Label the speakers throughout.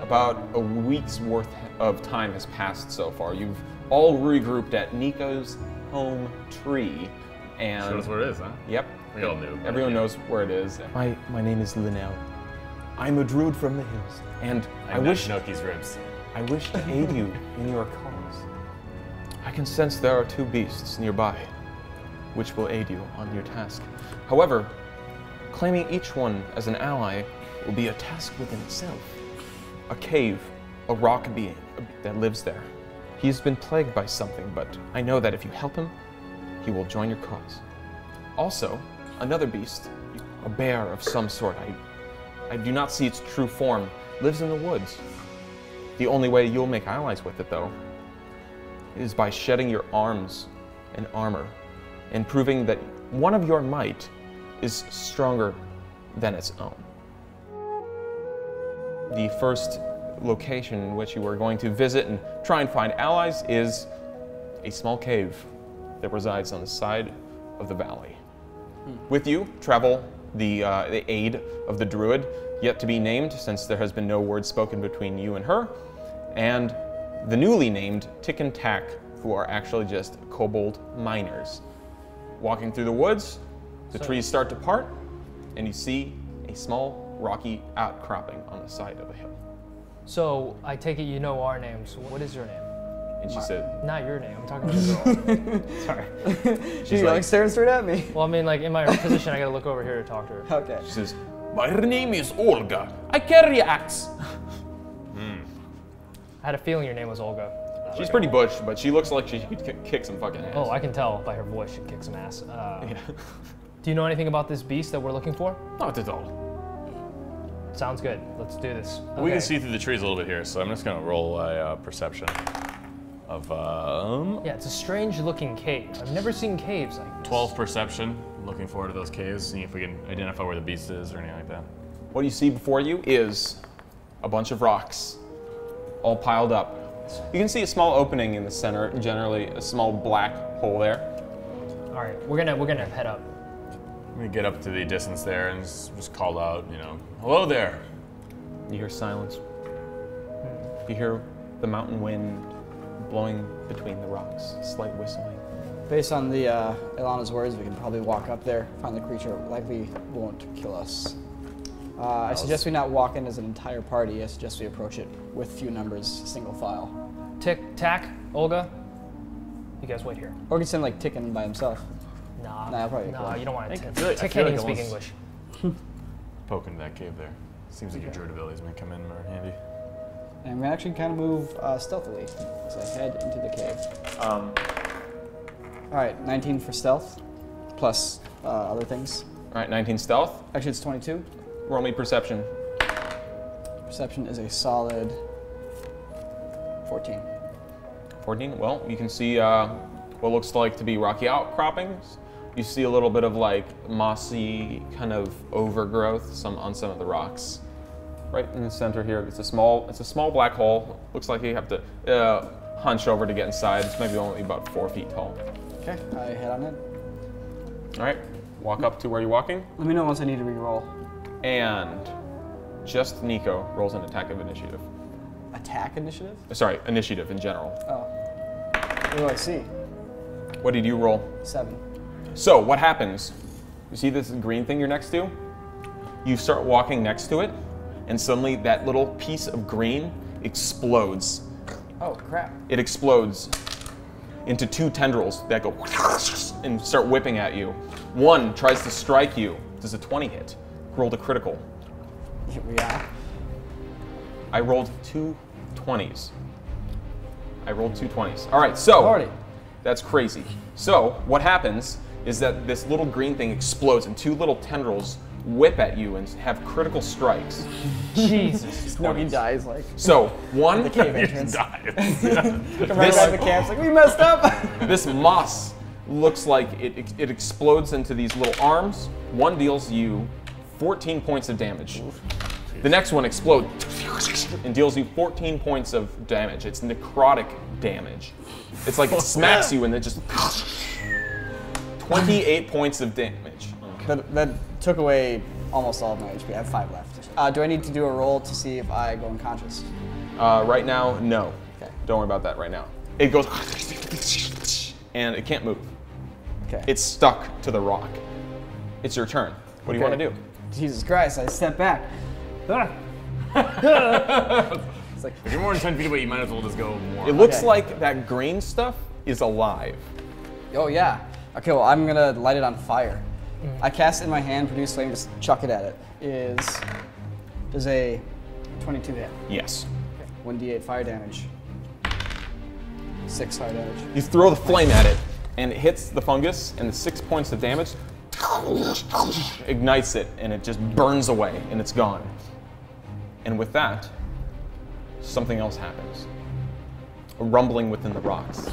Speaker 1: About a week's worth of time has passed so far. You've all regrouped at Nico's home tree, and
Speaker 2: Show us where it is, huh?
Speaker 1: Yep.
Speaker 2: We all knew.
Speaker 1: Everyone knows where it is. My name is Linnell. I'm a druid from the hills, and I wish
Speaker 2: Noki's ribs.
Speaker 1: I wish to aid you in your cause. I can sense there are two beasts nearby, which will aid you on your task. However, claiming each one as an ally will be a task within itself. A cave, a rock being that lives there. He's been plagued by something, but I know that if you help him, he will join your cause. Also, another beast, a bear of some sort. I do not see its true form, lives in the woods. The only way you'll make allies with it, though, is by shedding your arms and armor and proving that one of your might is stronger than its own. The first location in which you are going to visit and try and find allies is a small cave that resides on the side of the valley. With you travel the aide of the druid, yet to be named since there has been no word spoken between you and her, and the newly named Tick and Tack, who are actually just kobold miners. Walking through the woods, the trees start to part, and you see a small rocky outcropping on the side of a hill.
Speaker 3: So I take it you know our names. What is your name?
Speaker 1: And she said,
Speaker 3: Not your name. I'm talking to the girl. Sorry.
Speaker 4: She's like staring straight at me.
Speaker 3: Well, I mean, like in my position, I gotta look over here to talk to her.
Speaker 4: Okay.
Speaker 1: she says, my name is Olga. I carry axe.
Speaker 3: I had a feeling your name was Olga.
Speaker 1: She's pretty butch, but she looks like she could kick some fucking ass.
Speaker 3: Oh, I can tell by her voice she kicks some ass.
Speaker 1: Yeah.
Speaker 3: Do you know anything about this beast that we're looking for?
Speaker 1: Not at all.
Speaker 3: Sounds good. Let's do this.
Speaker 2: We can see through the trees a little bit here, so I'm just gonna roll a perception of
Speaker 3: Yeah, it's a strange looking cave. I've never seen caves like this.
Speaker 2: 12 perception. Looking forward to those caves, seeing if we can identify where the beast is or anything like that.
Speaker 1: What you see before you is a bunch of rocks, all piled up. You can see a small opening in the center, generally a small black hole there.
Speaker 3: All right, we're gonna head up.
Speaker 2: I'm gonna get up to the distance there and just call out, you know, hello there.
Speaker 1: You hear silence. You hear the mountain wind blowing between the rocks, slight whistling.
Speaker 4: Based on the Ilana's words, we can probably walk up there, find the creature. Likely won't kill us. I suggest we not walk in as an entire party. I suggest we approach it with few numbers, single file.
Speaker 3: Tick, Tack, Olga. You guys wait here.
Speaker 4: Or we can send like Tickin by himself.
Speaker 3: Nah,
Speaker 4: Nah, probably
Speaker 3: nah,
Speaker 4: cool.
Speaker 3: you don't want to.
Speaker 2: I
Speaker 3: Tick
Speaker 2: feel like
Speaker 3: can't even speak
Speaker 2: almost-
Speaker 3: English.
Speaker 2: Poke into that cave there. Seems like your druid abilities may come in more handy.
Speaker 4: And I'm gonna actually kind of move stealthily as I head into the cave. All right, 19 for stealth, plus other things.
Speaker 1: All right, 19 stealth.
Speaker 4: Actually, it's 22.
Speaker 1: Roll me perception.
Speaker 4: Perception is a solid 14.
Speaker 1: 14. Well, you can see what looks like to be rocky outcroppings. You see a little bit of like mossy kind of overgrowth on some of the rocks. Right in the center here, it's a small black hole. Looks like you have to hunch over to get inside. It's maybe only about 4 feet tall.
Speaker 4: Okay, I head on in.
Speaker 1: All right, walk up to where you're walking,
Speaker 4: Let me know once I need to re-roll.
Speaker 1: and just Nico rolls an attack of initiative.
Speaker 4: Attack initiative?
Speaker 1: Sorry, initiative in general.
Speaker 4: Oh. What do I see?
Speaker 1: What did you roll?
Speaker 4: 7.
Speaker 1: So what happens? You see this green thing you're next to? You start walking next to it, and suddenly that little piece of green explodes.
Speaker 4: Oh, crap.
Speaker 1: It explodes into 2 tendrils that go and start whipping at you. One tries to strike you. Does a 20 hit? Rolled a critical.
Speaker 4: Yeah.
Speaker 1: I rolled 2 20s. I rolled 2 20s. All right, so
Speaker 4: Already.
Speaker 1: that's crazy. So what happens is that this little green thing explodes and 2 little tendrils whip at you and have critical strikes.
Speaker 3: Jesus.
Speaker 4: No, he dies like
Speaker 1: So one,
Speaker 4: the cave entrance.
Speaker 2: Dies.
Speaker 4: Come right back to the camp. It's like, we messed up.
Speaker 1: this moss looks like it explodes into these little arms. One deals you 14 points of damage. The next one explodes and deals you 14 points of damage. It's necrotic damage. It's like it smacks you and it just 28 points of damage.
Speaker 4: That took away almost all of my HP. I have 5 left. Do I need to do a roll to see if I go unconscious?
Speaker 1: Right now, no.
Speaker 4: Okay.
Speaker 1: Don't worry about that right now. It goes, and it can't move.
Speaker 4: Okay.
Speaker 1: It's stuck to the rock. It's your turn. What do you want to do?
Speaker 4: Jesus Christ, I step back. Ah. It's like,
Speaker 2: If you're more than 10 feet away, you might as well just go more.
Speaker 1: It looks
Speaker 4: Okay.
Speaker 1: like that green stuff is alive.
Speaker 4: oh yeah. Okay, well I'm gonna light it on fire. I cast it in my hand, produce flame, just chuck it at it. Does a 22 hit?
Speaker 1: Yes.
Speaker 4: 1d8 fire damage. 6 fire damage.
Speaker 1: You throw the flame at it, and it hits the fungus, and the 6 points of damage ignites it, and it just burns away, and it's gone. And with that, something else happens. A rumbling within the rocks.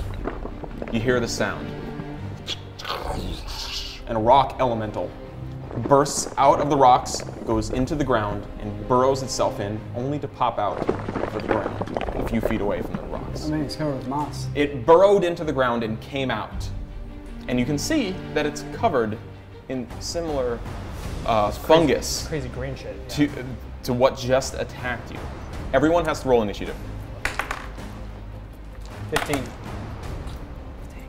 Speaker 1: You hear the sound. And a rock elemental bursts out of the rocks, goes into the ground, and burrows itself in, only to pop out of the ground a few feet away from the rocks.
Speaker 4: I mean, it's covered with moss.
Speaker 1: It burrowed into the ground and came out. And you can see that it's covered in similar fungus
Speaker 3: Crazy green shit. Yeah.
Speaker 1: to what just attacked you. Everyone has to roll initiative.
Speaker 4: 15.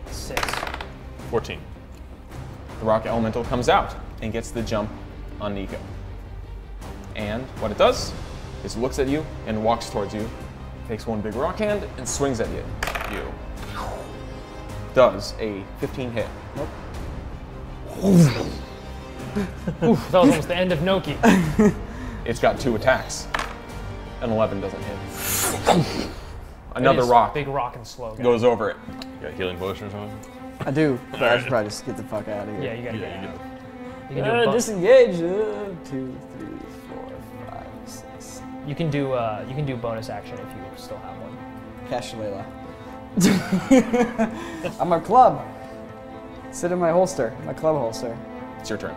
Speaker 3: 6.
Speaker 2: 14.
Speaker 1: The rock elemental comes out and gets the jump on Nico. And what it does is looks at you and walks towards you, takes one big rock hand and swings at you. Does a 15 hit.
Speaker 4: Nope.
Speaker 3: Oof, that was almost the end of Noki.
Speaker 1: It's got 2 attacks. An 11 doesn't hit. Another
Speaker 3: It is
Speaker 1: rock
Speaker 3: Big rock and slow. Guy.
Speaker 1: goes over it.
Speaker 2: You got a healing potion or something?
Speaker 4: I do, but I should probably just get the fuck out of here.
Speaker 3: Yeah, you gotta
Speaker 2: Yeah,
Speaker 3: get
Speaker 2: you
Speaker 3: out.
Speaker 2: do.
Speaker 3: You can do a bonus.
Speaker 4: Disengage. 2, 3, 4, 5, 6.
Speaker 3: You can do bonus action if you still have one.
Speaker 4: Cash Layla. I'm a club. Sit in my holster, my club holster.
Speaker 1: It's your turn.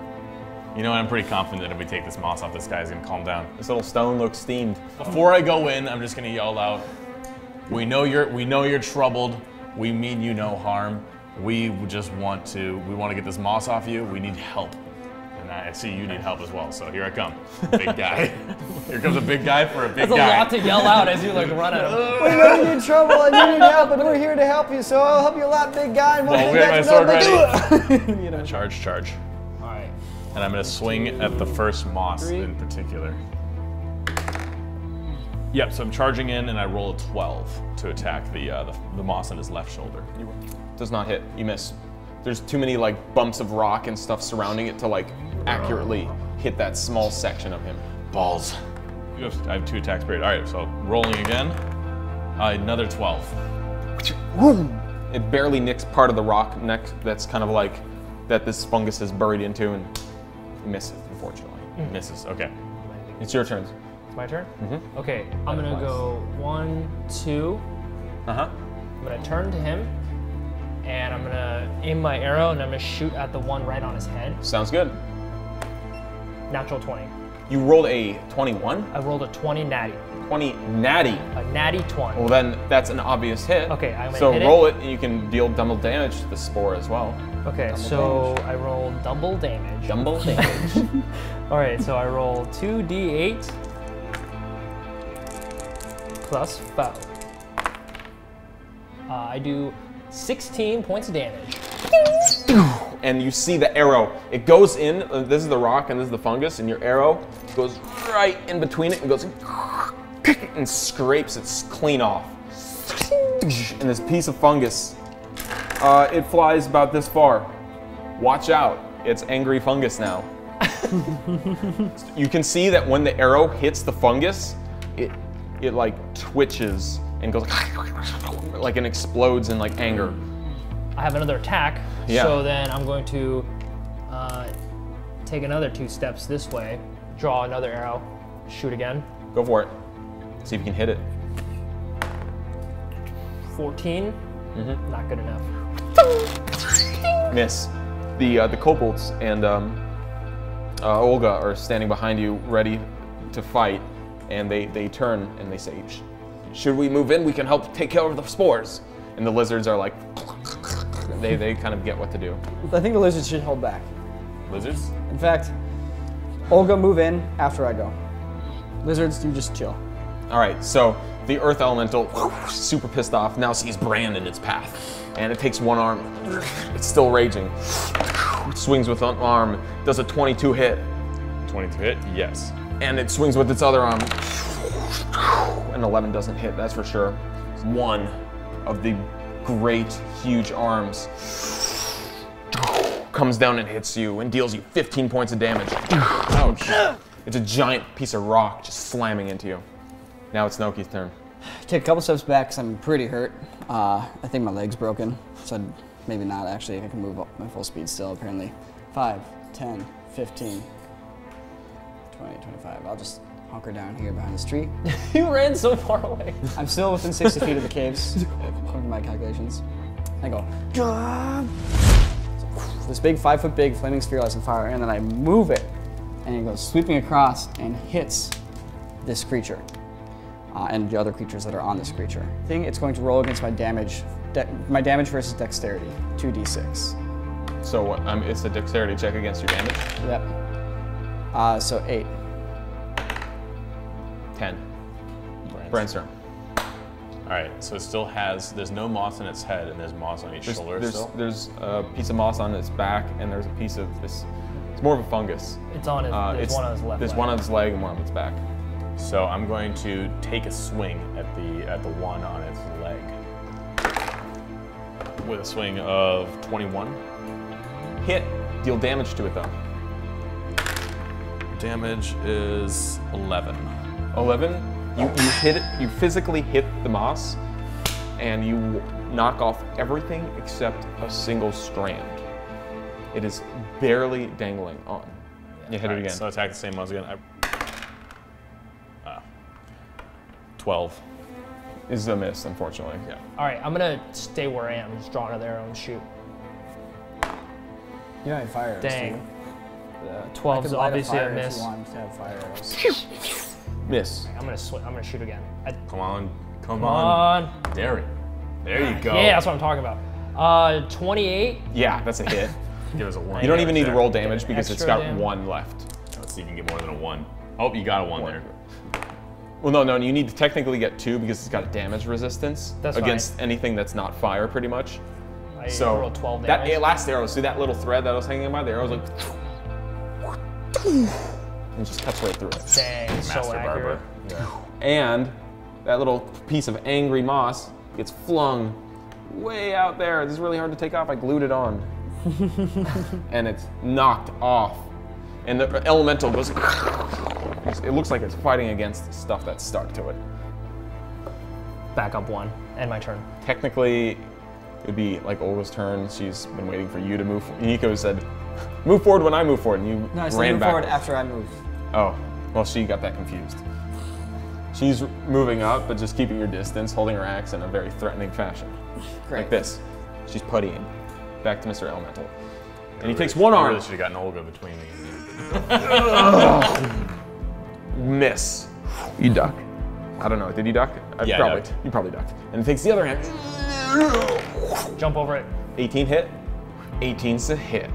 Speaker 2: You know what? I'm pretty confident that if we take this moss off, this guy's gonna calm down.
Speaker 1: This little stone looks steamed.
Speaker 2: Before I go in, I'm just gonna yell out, we know you're troubled. We mean you no harm. We just want to get this moss off you. We need help. And I see you need help as well, so here I come. Big guy. Here comes a big guy for a big
Speaker 3: That's
Speaker 2: guy.
Speaker 3: a lot to yell out as you like run at him.
Speaker 4: We know you need trouble and you need help, and we're here to help you, so I'll help you a lot, big guy. And
Speaker 2: Well, we have my sword
Speaker 4: ready. You know.
Speaker 2: Charge.
Speaker 3: All right.
Speaker 2: And I'm gonna swing at the first moss
Speaker 4: 3.
Speaker 2: in particular. Yep, so I'm charging in and I roll a 12 to attack the moss on his left shoulder.
Speaker 1: Does not hit. You miss. There's too many like bumps of rock and stuff surrounding it to like accurately hit that small section of him.
Speaker 2: Balls. I have 2 attacks period. All right, so rolling again. Another 12.
Speaker 1: It barely nicks part of the rock neck that's kind of like that this fungus is buried into and it misses, unfortunately.
Speaker 2: Misses. Okay.
Speaker 1: It's your turn.
Speaker 3: It's my turn? Mm-hmm. Okay, I'm gonna go 1, 2.
Speaker 1: Uh-huh.
Speaker 3: I'm gonna turn to him, and I'm gonna aim my arrow, and I'm gonna shoot at the one right on his head.
Speaker 1: Sounds good.
Speaker 3: Natural 20.
Speaker 1: You rolled a 21?
Speaker 3: I rolled a 20 natty.
Speaker 1: 20 natty.
Speaker 3: A natty 20.
Speaker 1: Well then, that's an obvious hit.
Speaker 3: Okay, I'm gonna
Speaker 1: So
Speaker 3: hit
Speaker 1: roll it and you can deal double damage to the spore as well.
Speaker 3: Okay,
Speaker 4: Double
Speaker 3: so I rolled double damage.
Speaker 1: Double damage.
Speaker 3: All right, so I roll 2d8 plus 5. I do 16 points of damage.
Speaker 1: And you see the arrow. It goes in, this is the rock and this is the fungus, and your arrow goes right in between it and goes and scrapes it clean off. And this piece of fungus, it flies about this far. Watch out, it's angry fungus now. You can see that when the arrow hits the fungus, it like twitches and goes like and explodes in like anger.
Speaker 3: I have another attack,
Speaker 1: Yeah.
Speaker 3: so then I'm going to take another 2 steps this way, draw another arrow, shoot again.
Speaker 1: Go for it. See if you can hit it.
Speaker 3: 14, not good enough.
Speaker 1: Miss. The kobolds and Olga are standing behind you, ready to fight, and they turn and they say, "Should we move in? We can help take care of the spores." And the lizards are like, they kind of get what to do.
Speaker 4: I think the lizards should hold back.
Speaker 2: Lizards?
Speaker 4: In fact, Olga, move in after I go. Lizards, you just chill.
Speaker 1: All right, so the Earth Elemental, super pissed off, now sees Brand in its path. And it takes one arm, it's still raging. It swings with one arm, does a 22 hit.
Speaker 2: 22 hit? Yes.
Speaker 1: And it swings with its other arm. An 11 doesn't hit, that's for sure. One of the great, huge arms comes down and hits you and deals you 15 points of damage. Ouch. It's a giant piece of rock just slamming into you. Now it's Noki's turn.
Speaker 4: Take a couple steps back because I'm pretty hurt. I think my leg's broken, so maybe not actually. I can move up my full speed still, apparently. 5, 10, 15, 20, 25. I'll just hunker down here behind this tree.
Speaker 3: You ran so far away.
Speaker 4: I'm still within 60 feet of the caves, according to my calculations. I go, "Gah!" This big 5 foot big flaming sphere lights on fire, and then I move it, and it goes sweeping across and hits this creature. And the other creatures that are on this creature. I think it's going to roll against my damage. My damage versus dexterity, 2d6.
Speaker 1: So what, it's a dexterity check against your damage?
Speaker 4: Yep. So 8.
Speaker 1: 10. Brand's turn.
Speaker 2: All right, so it still has, there's no moss on its head and there's moss on each shoulder still?
Speaker 1: There's a piece of moss on its back and there's a piece of this, it's more of a fungus.
Speaker 3: It's on his, there's one on his left
Speaker 1: There's
Speaker 3: leg.
Speaker 1: one on its leg and one on its back.
Speaker 2: So I'm going to take a swing at the one on its leg. With a swing of 21.
Speaker 1: Hit, deal damage to it though.
Speaker 2: Damage is 11.
Speaker 1: 11, you hit it, you physically hit the moss and you knock off everything except a single strand. It is barely dangling on. You hit it again.
Speaker 2: So attack the same mouse again. 12.
Speaker 1: Is a miss, unfortunately. Yeah.
Speaker 3: All right, I'm gonna stay where I am. Just draw another arrow and shoot.
Speaker 4: You don't have fire arrows,
Speaker 3: Dang.
Speaker 4: do you?
Speaker 3: 12's obviously a
Speaker 4: If
Speaker 3: miss.
Speaker 4: you want to have fire arrows.
Speaker 1: Miss.
Speaker 3: I'm gonna shoot again.
Speaker 2: Come on.
Speaker 3: Come on.
Speaker 2: There you go.
Speaker 3: Yeah, that's what I'm talking about. 28.
Speaker 1: Yeah, that's a hit.
Speaker 2: Give us a 1.
Speaker 1: You don't even need to
Speaker 2: there.
Speaker 1: roll damage because it's
Speaker 3: Extra
Speaker 1: got
Speaker 3: damage.
Speaker 1: 1 left.
Speaker 2: Let's see if you can get more than a 1. Oh, you got a 1 there.
Speaker 1: Well, no, you need to technically get 2 because it's got a damage resistance
Speaker 3: That's
Speaker 1: against anything that's not fire, pretty much.
Speaker 3: I
Speaker 1: So
Speaker 3: rolled 12
Speaker 1: that
Speaker 3: damage.
Speaker 1: last arrow, see that little thread that was hanging by the arrow was like, and just cuts right through it.
Speaker 3: Dang, so
Speaker 2: Master
Speaker 3: accurate.
Speaker 2: Barber. Yeah.
Speaker 1: And that little piece of angry moss gets flung way out there. This is really hard to take off. I glued it on, and it's knocked off. And the elemental goes. It looks like it's fighting against stuff that's stuck to it.
Speaker 3: Back up 1, and my turn.
Speaker 1: Technically, it would be like Olga's turn. She's been waiting for you to move. Nico said, "Move forward when I move forward," and you
Speaker 4: No, I said
Speaker 1: ran
Speaker 4: move forward
Speaker 1: backwards.
Speaker 4: after I move.
Speaker 1: Oh, well, she got that confused. She's moving up, but just keeping her distance, holding her axe in a very threatening fashion.
Speaker 4: Great.
Speaker 1: Like this. She's puttying. Back to Mr. Elemental. And he takes one
Speaker 2: I
Speaker 1: arm.
Speaker 2: really should have gotten Olga between me and you.
Speaker 1: Miss. You duck. I don't know. Did you duck?
Speaker 2: Yeah, I
Speaker 1: probably.
Speaker 2: ducked.
Speaker 1: You probably ducked. And it takes the other hand.
Speaker 3: Jump over it.
Speaker 1: 18 hit. 18's a hit.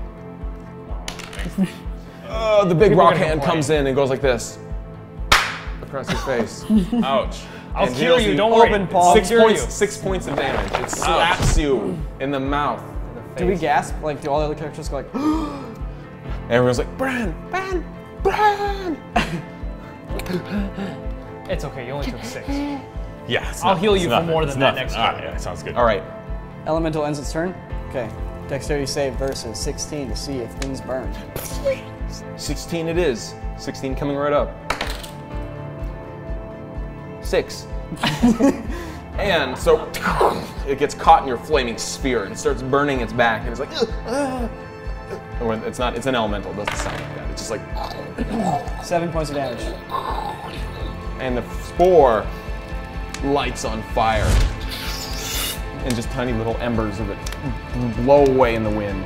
Speaker 1: Oh, the big
Speaker 3: People are
Speaker 1: rock
Speaker 3: gonna
Speaker 1: hand
Speaker 3: complain.
Speaker 1: comes in and goes like this. Across your face.
Speaker 2: Ouch.
Speaker 3: I'll
Speaker 1: And
Speaker 3: cure
Speaker 1: deals
Speaker 3: you, don't worry.
Speaker 4: open palm.
Speaker 1: 6
Speaker 3: Cure
Speaker 1: points,
Speaker 3: you.
Speaker 1: 6 points of damage. It slaps you in the mouth.
Speaker 4: Do we gasp? Like, do all the other characters go like,
Speaker 1: Everyone's like, Bran! Bran!
Speaker 3: It's okay, you only took 6.
Speaker 2: Yeah, it's
Speaker 3: I'll
Speaker 2: not-
Speaker 3: heal
Speaker 2: it's
Speaker 3: you for
Speaker 2: nothing.
Speaker 3: more
Speaker 2: It's
Speaker 3: than that
Speaker 2: nothing.
Speaker 3: next
Speaker 2: All right,
Speaker 3: turn.
Speaker 2: yeah, sounds good.
Speaker 1: All right.
Speaker 4: Elemental ends its turn? Okay. Dexterity save versus 16 to see if things burn.
Speaker 1: 16 it is. 16 coming right up. 6. And so it gets caught in your flaming sphere and it starts burning its back and it's like, Or it's not, it's an elemental, it doesn't sound like that. It's just like,
Speaker 4: 7 points of damage.
Speaker 1: and the spore lights on fire. And just tiny little embers of it blow away in the wind.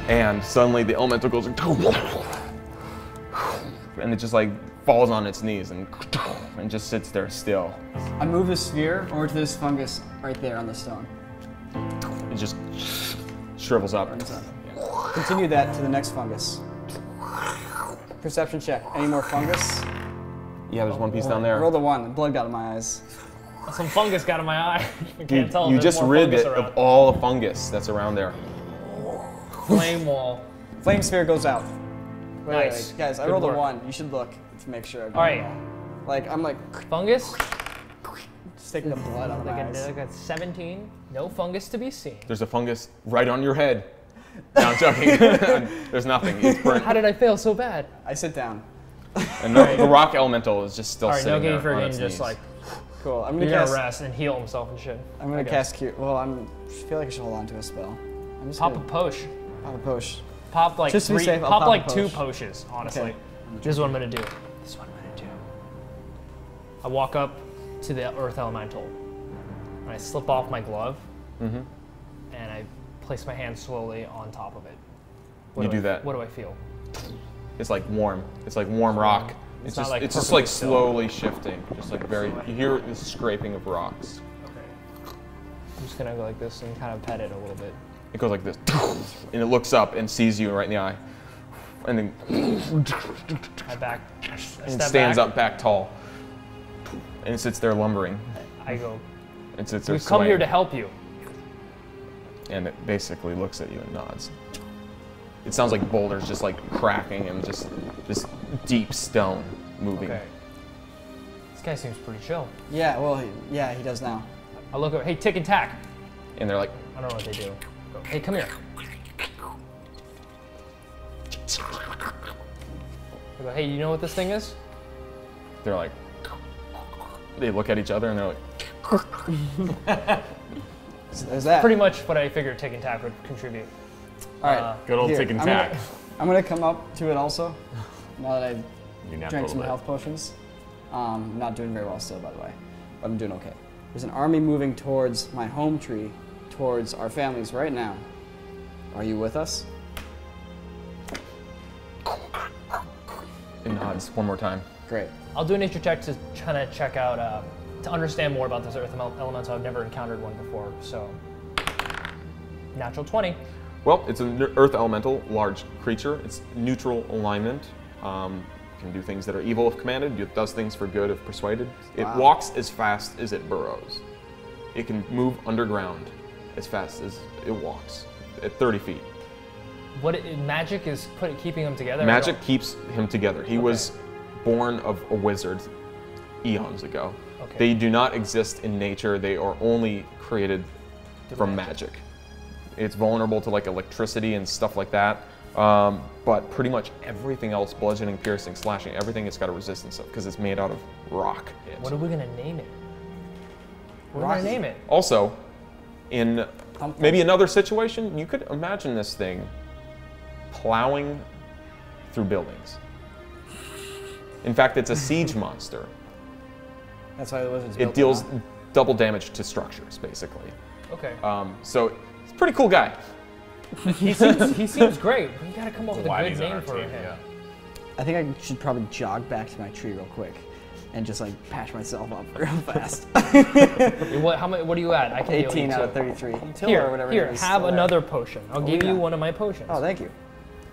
Speaker 1: And suddenly the elemental goes like, and it just like falls on its knees and just sits there still.
Speaker 4: I move the sphere over to this fungus right there on the stone.
Speaker 1: It just shrivels up.
Speaker 4: Burns up. Continue that to the next fungus. Perception check. Any more fungus?
Speaker 1: Yeah, there's one piece down there.
Speaker 4: Roll the 1. Blood got in my eyes.
Speaker 3: Some fungus got in my eye. I can't tell.
Speaker 1: You
Speaker 3: There's
Speaker 1: just
Speaker 3: more
Speaker 1: rid
Speaker 3: fungus
Speaker 1: it
Speaker 3: around.
Speaker 1: of all the fungus that's around there.
Speaker 3: Flame wall.
Speaker 4: Flame sphere goes out. Wait,
Speaker 3: Nice.
Speaker 4: wait. Guys, I
Speaker 3: Good
Speaker 4: rolled
Speaker 3: work.
Speaker 4: a 1. You should look to make sure.
Speaker 3: All right.
Speaker 4: Like, I'm like,
Speaker 3: Fungus.
Speaker 4: just taking the blood out of my eyes.
Speaker 3: Like a 17. No fungus to be seen.
Speaker 1: There's a fungus right on your head. No, I'm joking. There's nothing. It's burnt.
Speaker 3: How did I fail so bad?
Speaker 4: I sit down.
Speaker 1: And the rock elemental is just still
Speaker 3: All right,
Speaker 1: sitting
Speaker 3: no game
Speaker 1: there
Speaker 3: for
Speaker 1: on
Speaker 3: game.
Speaker 1: its
Speaker 3: Just
Speaker 1: knees.
Speaker 3: like
Speaker 4: Cool. I'm
Speaker 3: you're
Speaker 4: gonna
Speaker 3: gonna
Speaker 4: cast.
Speaker 3: rest and heal himself and shit.
Speaker 4: I'm gonna cast cure. Well, I feel like I should hold on to a spell. I'm just
Speaker 3: Pop a
Speaker 4: gonna
Speaker 3: potion.
Speaker 4: pop a potion.
Speaker 3: Pop like
Speaker 4: Just to be
Speaker 3: three.
Speaker 4: safe, I'll
Speaker 3: pop
Speaker 4: pop a
Speaker 3: like 2
Speaker 4: potion.
Speaker 3: potions. Honestly,
Speaker 4: Okay.
Speaker 3: this is what I'm gonna do. This is what I'm gonna do. I walk up to the earth elemental, and I slip off my glove, and I place my hand slowly on top of it.
Speaker 1: You do that.
Speaker 3: What do I feel?
Speaker 1: It's like warm. It's like warm rock.
Speaker 3: It's
Speaker 1: It's
Speaker 3: not
Speaker 1: just
Speaker 3: like
Speaker 1: it's just
Speaker 3: perfectly
Speaker 1: like
Speaker 3: still.
Speaker 1: slowly shifting. Just like very. You hear the scraping of rocks.
Speaker 3: Okay. I'm just gonna go like this and kind of pet it a little bit.
Speaker 1: It goes like this, and it looks up and sees you right in the eye, and then
Speaker 3: I back. I
Speaker 1: and
Speaker 3: step
Speaker 1: stands
Speaker 3: back.
Speaker 1: up back tall, and it sits there lumbering.
Speaker 3: I go.
Speaker 1: It sits there
Speaker 3: We've come here
Speaker 1: swaying,
Speaker 3: to help you.
Speaker 1: and it basically looks at you and nods. It sounds like boulders just like cracking and just this deep stone moving.
Speaker 3: Okay. This guy seems pretty chill.
Speaker 4: Yeah. Well, he does now.
Speaker 3: I look over. Hey, tick and tack.
Speaker 1: And they're like,
Speaker 3: I don't know what they do. Hey, come here. I go, hey, you know what this thing is?
Speaker 1: they're like, they look at each other and they're like,
Speaker 4: So there's that.
Speaker 3: Pretty much what I figured tick and tack would contribute.
Speaker 4: All right.
Speaker 2: Good old
Speaker 4: Here,
Speaker 2: tick and
Speaker 4: I'm
Speaker 2: tack.
Speaker 4: I'm gonna come up to it also. Now that I've
Speaker 2: You napped a
Speaker 4: drank
Speaker 2: little
Speaker 4: some
Speaker 2: bit.
Speaker 4: health potions. I'm not doing very well still, by the way, but I'm doing okay. There's an army moving towards my home tree, towards our families right now. Are you with us?
Speaker 1: it nods one more time.
Speaker 4: Great.
Speaker 3: I'll do a nature check to kind of check out, to understand more about this earth elemental. I've never encountered one before, so. Natural 20.
Speaker 1: Well, it's an earth elemental, large creature. It's neutral alignment. Can do things that are evil if commanded. It does things for good if persuaded. It
Speaker 4: Wow.
Speaker 1: walks as fast as it burrows. It can move underground as fast as it walks at 30 feet.
Speaker 3: Magic is keeping them together?
Speaker 1: Magic keeps him together. He was born of a wizard eons ago.
Speaker 3: Okay.
Speaker 1: They do not exist in nature. They are only created from magic. It's vulnerable to like electricity and stuff like that. But pretty much everything else, bludgeoning, piercing, slashing, everything it's got a resistance of because it's made out of rock.
Speaker 3: What are we gonna name it? What are we gonna name it?
Speaker 1: Also, in maybe another situation, you could imagine this thing plowing through buildings. In fact, it's a siege monster.
Speaker 4: That's why the wizard's
Speaker 1: It
Speaker 4: built
Speaker 1: deals
Speaker 4: now.
Speaker 1: double damage to structures, basically.
Speaker 3: Okay.
Speaker 1: So it's a pretty cool guy.
Speaker 3: He seems great. We gotta come up with a
Speaker 2: Why
Speaker 3: good
Speaker 2: he's on
Speaker 3: name
Speaker 2: our
Speaker 3: for
Speaker 2: team,
Speaker 3: him.
Speaker 2: yeah.
Speaker 4: I think I should probably jog back to my tree real quick and just like patch myself up real fast.
Speaker 3: What are you at? I can heal
Speaker 4: 18
Speaker 3: you
Speaker 4: out
Speaker 3: too.
Speaker 4: of 33.
Speaker 3: Here, have another potion. I'll give
Speaker 4: we
Speaker 3: you
Speaker 4: got?
Speaker 3: one of my potions.
Speaker 4: Oh, thank you.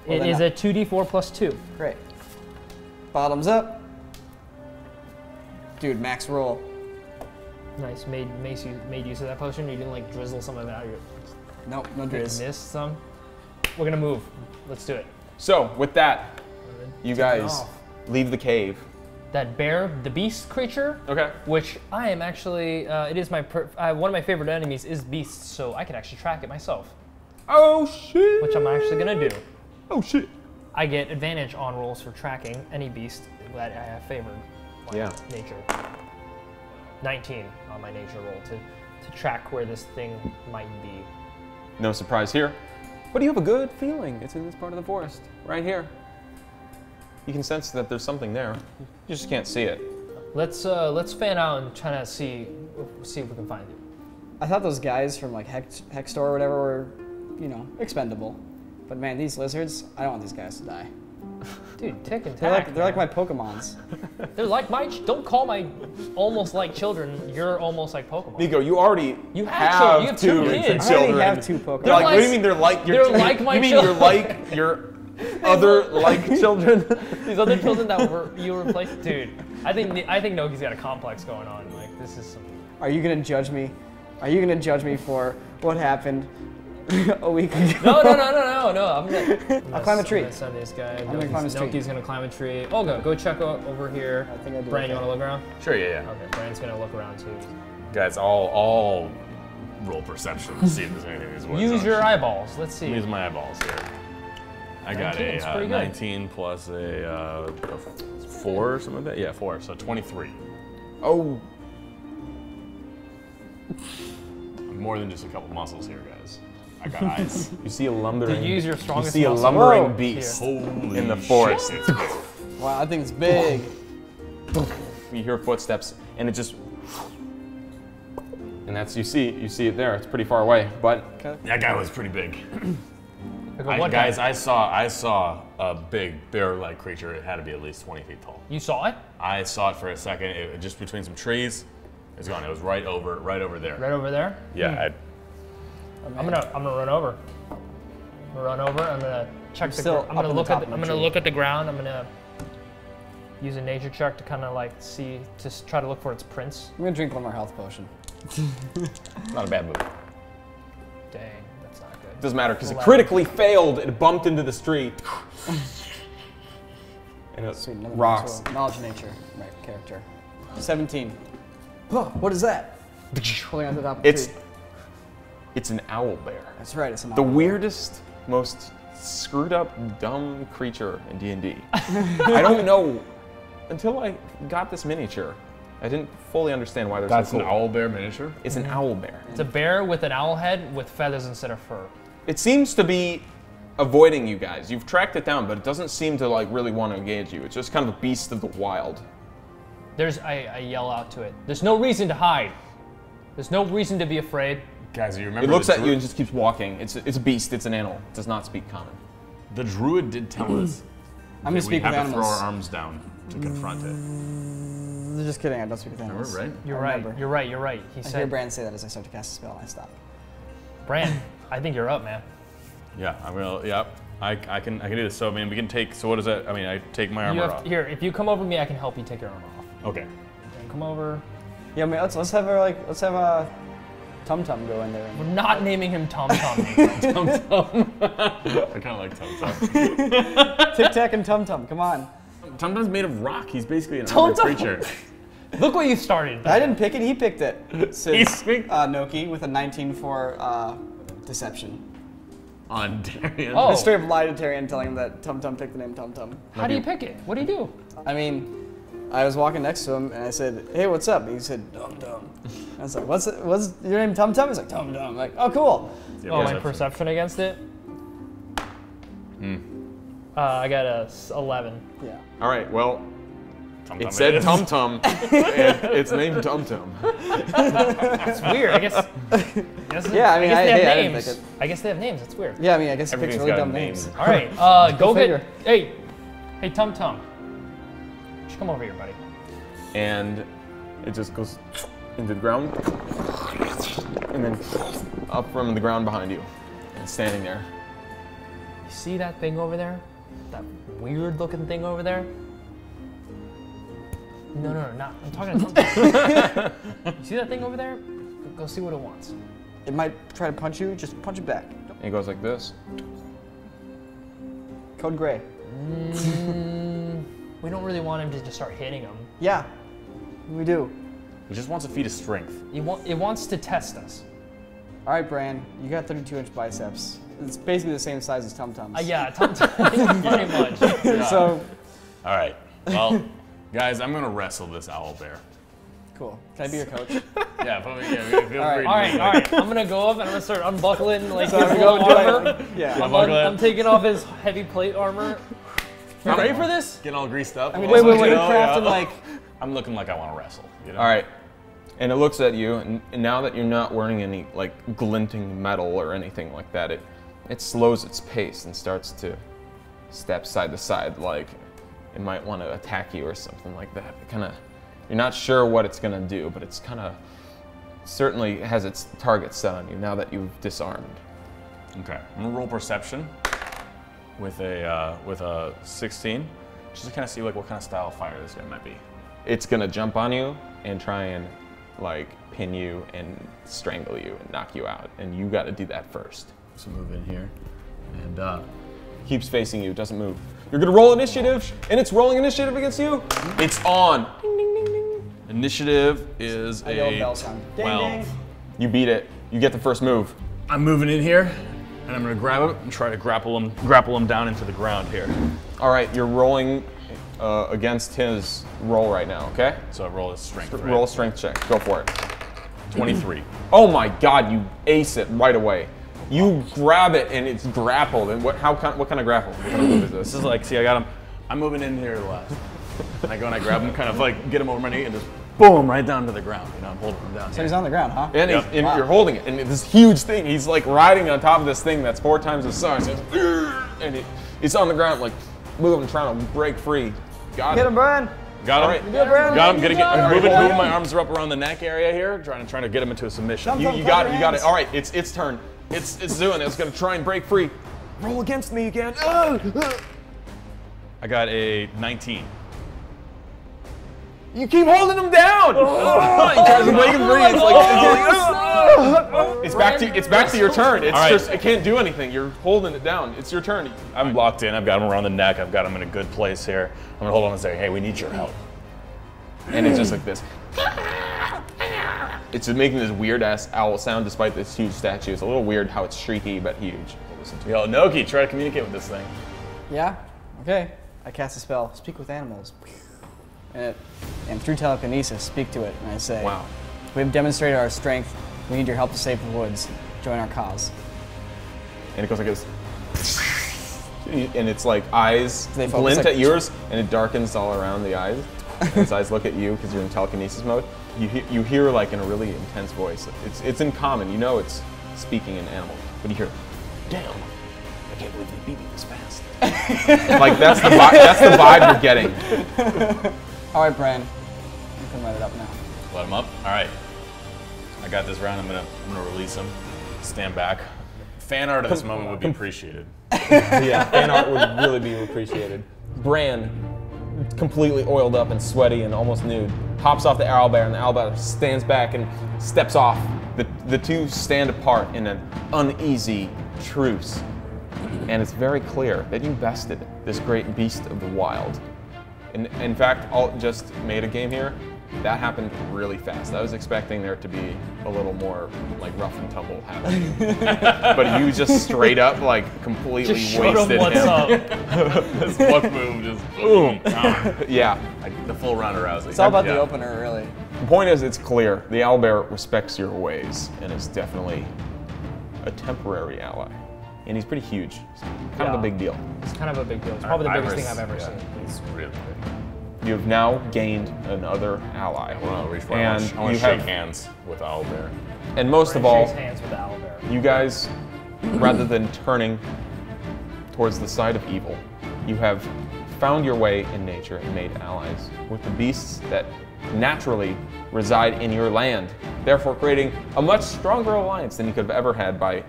Speaker 4: Well,
Speaker 3: It
Speaker 4: then
Speaker 3: is a 2d4 plus 2.
Speaker 4: Great. Bottoms up. Dude, max roll.
Speaker 3: Nice. Made use of that potion. You didn't like drizzle some of it out of your.
Speaker 4: Nope, no
Speaker 3: Did
Speaker 4: drizz.
Speaker 3: miss some. We're gonna move. Let's do it.
Speaker 1: So with that, you
Speaker 3: Take it
Speaker 1: guys
Speaker 3: off.
Speaker 1: leave the cave.
Speaker 3: That bear, the beast creature,
Speaker 1: Okay.
Speaker 3: which I am actually, it is my one of my favorite enemies is beasts, so I can actually track it myself,
Speaker 1: Oh shit.
Speaker 3: which I'm actually gonna do.
Speaker 1: Oh shit.
Speaker 3: I get advantage on rolls for tracking any beast that I have favored. Like
Speaker 1: Yeah.
Speaker 3: Nature. 19 on my nature roll to track where this thing might be.
Speaker 1: No surprise here. But you have a good feeling. It's in this part of the forest, right here. You can sense that there's something there. You just can't see it.
Speaker 3: Let's fan out and try to see if we can find it.
Speaker 4: I thought those guys from like Hextor or whatever were, expendable. But man, these lizards, I don't want these guys to die.
Speaker 3: Dude, tick and
Speaker 4: They're
Speaker 3: tack.
Speaker 4: like my Pokemons.
Speaker 3: They're like my. Don't call my almost like children. You're almost like Pokemon.
Speaker 1: Nico, you already
Speaker 3: You have two kids.
Speaker 4: I already
Speaker 1: children.
Speaker 4: have 2 Pokemon.
Speaker 1: They're like, what do you
Speaker 3: like-
Speaker 1: mean they're like your
Speaker 3: they're
Speaker 1: children?
Speaker 3: like my
Speaker 1: You mean
Speaker 3: children.
Speaker 1: you're like your other like children?
Speaker 3: These other children that you replaced, dude. I think Noki's got a complex going on. Like this is some.
Speaker 4: Are you gonna judge me? Are you gonna judge me for what happened a week ago?
Speaker 3: No. I'm gonna.
Speaker 4: I'll climb a tree.
Speaker 3: I'm gonna send this guy.
Speaker 4: gonna climb a tree.
Speaker 3: Noki's gonna climb a tree. Oh, go check out over here.
Speaker 4: I think I do.
Speaker 3: Brand, you
Speaker 4: okay.
Speaker 3: wanna look around?
Speaker 2: Sure, yeah.
Speaker 3: Okay, Brand's gonna look around too.
Speaker 2: Guys, all roll perception to see if there's anything that's worth
Speaker 3: Use
Speaker 2: it.
Speaker 3: your eyeballs. Let's see.
Speaker 2: Use my eyeballs here. I got
Speaker 3: 19, it's pretty
Speaker 2: a
Speaker 3: good.
Speaker 2: 19 plus a 4 or something like that. Yeah, 4. So 23.
Speaker 1: Oh,
Speaker 2: More than just a couple muscles here, guys. I got eyes.
Speaker 1: you see a lumbering.
Speaker 3: To use your strongest
Speaker 1: You see a
Speaker 3: muscle.
Speaker 1: lumbering
Speaker 4: Whoa.
Speaker 1: beast
Speaker 2: Holy
Speaker 1: in the forest.
Speaker 2: shit.
Speaker 4: Wow, that thing's big.
Speaker 1: You hear footsteps, and it just. And that's you see it there. It's pretty far away, but
Speaker 2: That guy was pretty big.
Speaker 3: What
Speaker 2: Guys,
Speaker 3: guy?
Speaker 2: I saw a big bear-like creature. It had to be at least 20 feet tall.
Speaker 3: You saw it?
Speaker 2: I saw it for a second. It just between some trees. It's gone. It was right over there.
Speaker 3: Right over there?
Speaker 2: Yeah.
Speaker 3: I'm gonna run over. I'm gonna check the.
Speaker 4: still
Speaker 3: I'm gonna
Speaker 4: up in
Speaker 3: look
Speaker 4: the
Speaker 3: at.
Speaker 4: top of
Speaker 3: I'm
Speaker 4: my
Speaker 3: gonna
Speaker 4: tree.
Speaker 3: look at the ground. I'm gonna use a nature check to kind of like see, to try to look for its prints.
Speaker 4: I'm gonna drink one more health potion.
Speaker 1: not a bad move.
Speaker 3: Dang, that's not good.
Speaker 1: Doesn't matter because it
Speaker 3: 11.
Speaker 1: critically failed. It bumped into the street. And it
Speaker 4: Sweet, another
Speaker 1: rocks.
Speaker 4: one, so knowledge of nature, my character. 17. Oh, what is that? Pulling out the top of the tree.
Speaker 1: It's an owl bear.
Speaker 4: That's right, it's an
Speaker 1: The
Speaker 4: owl.
Speaker 1: weirdest, most screwed up, dumb creature in D&D. I don't know. Until I got this miniature, I didn't fully understand why they're
Speaker 2: That's
Speaker 1: so
Speaker 2: an
Speaker 1: cool.
Speaker 2: owl bear miniature?
Speaker 1: It's an owl bear.
Speaker 3: It's a bear with an owl head with feathers instead of fur.
Speaker 1: It seems to be avoiding you guys. You've tracked it down, but it doesn't seem to like really want to engage you. It's just kind of a beast of the wild.
Speaker 3: I yell out to it. There's no reason to hide. There's no reason to be afraid.
Speaker 2: Guys, you remember
Speaker 1: It looks
Speaker 2: the
Speaker 1: at you
Speaker 2: druid?
Speaker 1: and just keeps walking. It's a beast. It's an animal. It does not speak common.
Speaker 2: The druid did tell us
Speaker 4: I'm gonna
Speaker 2: that we
Speaker 4: speak with
Speaker 2: have to throw
Speaker 4: animals.
Speaker 2: our arms down to confront it.
Speaker 4: Just kidding, I don't speak with animals.
Speaker 2: Remember, right?
Speaker 3: You're
Speaker 4: I
Speaker 3: right.
Speaker 4: remember.
Speaker 3: You're right. You're right. He
Speaker 4: I hear
Speaker 3: said,
Speaker 4: Brand say that as I start to cast a spell and I stop.
Speaker 3: Brand, I think you're up, man.
Speaker 2: Yeah, I will. Yeah, I can do this. So I mean, we can take. So what is that? I mean, I take my
Speaker 3: You
Speaker 2: armor
Speaker 3: have
Speaker 2: off.
Speaker 3: here. If you come over to me, I can help you take your armor off.
Speaker 2: Okay.
Speaker 3: Come over.
Speaker 4: Yeah, I mean, let's have Tum Tum go in there.
Speaker 3: We're not naming him Tom Tom.
Speaker 2: I kind of like Tum Tum.
Speaker 4: Tic Tac and Tum Tum, come on.
Speaker 2: Tum Tum's made of rock. He's basically an
Speaker 3: Tum
Speaker 2: armored
Speaker 3: Tum.
Speaker 2: creature.
Speaker 3: Look what you started.
Speaker 4: I didn't pick it, he picked it. Says
Speaker 2: picked-
Speaker 4: Noki with a 19 for deception.
Speaker 2: On Darian.
Speaker 3: Oh.
Speaker 4: I straight up lied to Tyrion telling him that Tum Tum picked the name Tum Tum.
Speaker 3: How do you pick it? What do you do?
Speaker 4: I mean, I was walking next to him and I said, "Hey, what's up?" He said, "Tum Tum." I was like, "What's your name, Tum Tum?" He's like, "Tum Tum." I'm like, "Oh, cool."
Speaker 2: Yeah,
Speaker 3: Oh, my perception against it. I got a 11.
Speaker 4: Yeah.
Speaker 1: All right. Well,
Speaker 2: Tum Tum
Speaker 1: it said
Speaker 2: is.
Speaker 1: Tum Tum, and it's named Tum Tum.
Speaker 3: It's weird. I guess.
Speaker 4: Yeah, I mean,
Speaker 3: guess they
Speaker 4: I
Speaker 3: have
Speaker 4: didn't
Speaker 3: names.
Speaker 4: pick it.
Speaker 3: I guess they have names. That's weird.
Speaker 4: Yeah, I mean, I guess he picks
Speaker 2: Everything's
Speaker 4: really
Speaker 2: got a
Speaker 4: dumb
Speaker 2: name.
Speaker 4: names.
Speaker 3: All right. Go
Speaker 4: figure.
Speaker 3: get. Hey, Tum Tum. Just come over here, buddy.
Speaker 1: And it just goes into the ground, and then up from the ground behind you, and standing there.
Speaker 3: You see that thing over there? That weird-looking thing over there? No, not. I'm talking to Tum Tum. You see that thing over there? Go see what it wants.
Speaker 4: It might try to punch you, just punch it back.
Speaker 1: And it goes like this.
Speaker 4: Code Gray.
Speaker 3: We don't really want him to just start hitting him.
Speaker 4: Yeah, we do.
Speaker 2: He just wants a feat of strength.
Speaker 3: It wants to test us.
Speaker 4: All right, Bran, you got 32-inch biceps. It's basically the same size as Tum Tum's.
Speaker 3: Yeah, Tum Tum. Pretty much.
Speaker 4: So,
Speaker 2: All right. Well, guys, I'm gonna wrestle this owl bear.
Speaker 4: cool. Can I be your coach?
Speaker 2: Yeah, feel free.
Speaker 3: All right. I'm gonna go up and I'm gonna start unbuckling like
Speaker 4: So
Speaker 3: his
Speaker 4: I'm
Speaker 3: full
Speaker 4: going to
Speaker 3: armor.
Speaker 4: yeah.
Speaker 3: I'm taking off his heavy plate armor. You ready for this?
Speaker 2: Getting all greased up.
Speaker 4: I mean,
Speaker 2: Also,
Speaker 4: wait,
Speaker 2: you know,
Speaker 4: crafting
Speaker 2: yeah.
Speaker 4: like.
Speaker 2: I'm looking like I want to wrestle. You know?
Speaker 1: All right. And it looks at you, and now that you're not wearing any like glinting metal or anything like that, it slows its pace and starts to steps side to side, like it might want to attack you or something like that. You're not sure what it's gonna do, but it's certainly has its target set on you now that you've disarmed.
Speaker 2: Okay, I'm gonna roll perception with a 16, just to kind of see like what kind of style of fire this guy might be.
Speaker 1: It's gonna jump on you and try and like pin you and strangle you and knock you out, and you got to do that first.
Speaker 2: So move in here, and
Speaker 1: keeps facing you, doesn't move. You're gonna roll initiative, and it's rolling initiative against you. It's on. Ding, ding, ding, ding.
Speaker 2: Initiative is
Speaker 4: I yell
Speaker 2: a
Speaker 4: bell sound. Ding,
Speaker 2: 12.
Speaker 4: ding.
Speaker 1: You beat it. You get the first move.
Speaker 2: I'm moving in here, and I'm gonna grab him and try to grapple him down into the ground here.
Speaker 1: All right, you're rolling against his roll right now, okay?
Speaker 2: So I roll a strength. Right?
Speaker 1: Roll a strength check. Go for it.
Speaker 2: 23.
Speaker 1: Oh my God, you ace it right away. You grab it and it's grappled. And what kind of grapple? What kind of move is this?
Speaker 2: This is like, see, I got him. I'm moving in here left. And I go and I grab him, kind of like get him over my knee, and just boom, right down to the ground. You know, I'm holding him down.
Speaker 4: So
Speaker 2: here.
Speaker 4: he's on the ground, huh?
Speaker 1: And,
Speaker 2: Yep.
Speaker 1: and you're holding it, and this huge thing. He's like riding on top of this thing that's 4 times his size. And it's on the ground, like moving, trying to break free. Got
Speaker 4: Get
Speaker 1: it.
Speaker 4: him, Brian.
Speaker 2: Got him.
Speaker 1: All right.
Speaker 4: Good, Brian.
Speaker 2: Got him. I'm
Speaker 1: Alright,
Speaker 2: moving
Speaker 1: hold
Speaker 2: my arms up around the neck area here, trying to get him into a submission.
Speaker 4: Jump.
Speaker 1: You got it. You got it. All right, it's turn. It's doing it. It's gonna try and break free. Roll against me again.
Speaker 2: I got a 19.
Speaker 1: You keep holding him down. He tries to break him free. It's like it's back to your turn. It's
Speaker 2: All right.
Speaker 1: just it can't do anything. You're holding it down. It's your turn.
Speaker 2: I'm locked in. I've got him around the neck. I've got him in a good place here. I'm gonna hold on and say, hey, we need your help.
Speaker 1: And it's just like this. It's just making this weird ass owl sound despite this huge statue. It's a little weird how it's shrieky but huge. Listen to it.
Speaker 2: Yo, Noki, try to communicate with this thing.
Speaker 4: Yeah? Okay. I cast a spell. Speak with animals. And through telekinesis, speak to it. And I say,
Speaker 1: Wow.
Speaker 4: We have demonstrated our strength. We need your help to save the woods. Join our cause.
Speaker 1: And it goes like this. And it's like eyes
Speaker 4: They focus
Speaker 1: glint
Speaker 4: like-
Speaker 1: at yours, and it darkens all around the eyes. And his eyes look at you because you're in telekinesis mode. You hear like in a really intense voice. It's in common. You know it's speaking in animal, but you hear, "Damn, I can't believe they beat me this fast." Like that's the vibe you're getting.
Speaker 4: All right, Brian. You can let it up now.
Speaker 2: Let him up. All right. I got this round. I'm gonna release him. Stand back. Fan art of this moment would be appreciated.
Speaker 1: Yeah, fan art would really be appreciated. Bran, completely oiled up and sweaty and almost nude, hops off the owlbear, and the owlbear stands back and steps off. The two stand apart in an uneasy truce. And it's very clear that you bested this great beast of the wild. In fact, Alt just made a game here. That happened really fast. I was expecting there to be a little more like rough and tumble happening. But you just straight up like completely
Speaker 3: Just showed
Speaker 1: wasted
Speaker 3: him what's
Speaker 1: him.
Speaker 3: up.
Speaker 2: This luck move just boom.
Speaker 1: Yeah.
Speaker 2: The full round of rousing.
Speaker 4: It's all about
Speaker 2: Yeah.
Speaker 4: the opener, really.
Speaker 1: The point is, it's clear. The owlbear respects your ways and is definitely a temporary ally. And he's pretty huge. It's kind of a big deal.
Speaker 3: It's kind of a big deal. It's probably the biggest thing I've ever seen.
Speaker 2: It's really big.
Speaker 1: You have now gained another ally.
Speaker 2: I want to reach for
Speaker 1: And
Speaker 2: I want
Speaker 1: you
Speaker 2: to shake
Speaker 1: have-
Speaker 2: hands with Owlbear.
Speaker 1: And most of
Speaker 3: Brian
Speaker 1: all,
Speaker 3: shakes hands with the owlbear.
Speaker 1: you guys, rather than turning towards the side of evil, you have found your way in nature and made allies with the beasts that naturally reside in your land, therefore creating a much stronger alliance than you could have ever had by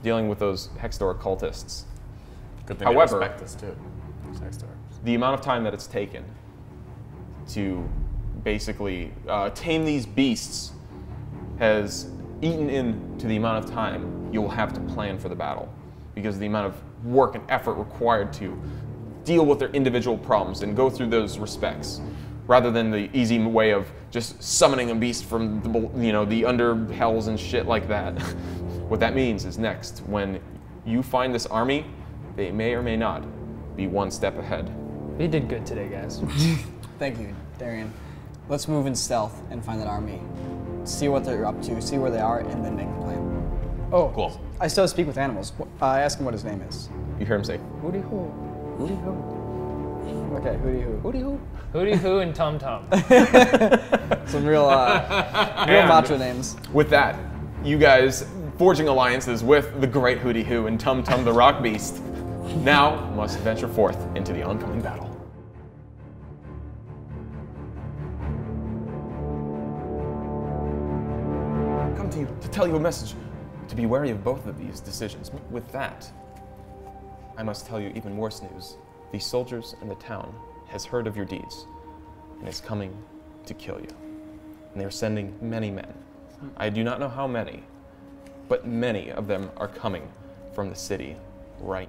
Speaker 1: dealing with those Hexdor cultists.
Speaker 2: Good thing
Speaker 1: However-
Speaker 2: they respect us too. Hexdor.
Speaker 1: The amount of time that it's taken to basically tame these beasts has eaten into the amount of time you'll have to plan for the battle, because of the amount of work and effort required to deal with their individual problems and go through those respects, rather than the easy way of just summoning a beast from the under hells and shit like that. What that means is next, when you find this army, they may or may not be one step ahead.
Speaker 3: We did good today, guys.
Speaker 4: Thank you, Darian. Let's move in stealth and find that army. See what they're up to, see where they are, and then make a plan. Oh,
Speaker 2: Cool.
Speaker 4: I still speak with animals. I ask him what his name is.
Speaker 1: You hear him say,
Speaker 3: Hooty hoo. Hooty hoo.
Speaker 4: Okay, hooty hoo.
Speaker 3: Hooty hoo. Hooty hoo and tum tum.
Speaker 4: Some real macho names.
Speaker 1: with that, you guys forging alliances with the great Hooty Hoo and Tum Tum the Rock Beast. Now must venture forth into the oncoming battle. Come to you to tell you a message, to be wary of both of these decisions. With that, I must tell you even worse news. The soldiers in the town has heard of your deeds and is coming to kill you. And they are sending many men. I do not know how many, but many of them are coming from the city right now.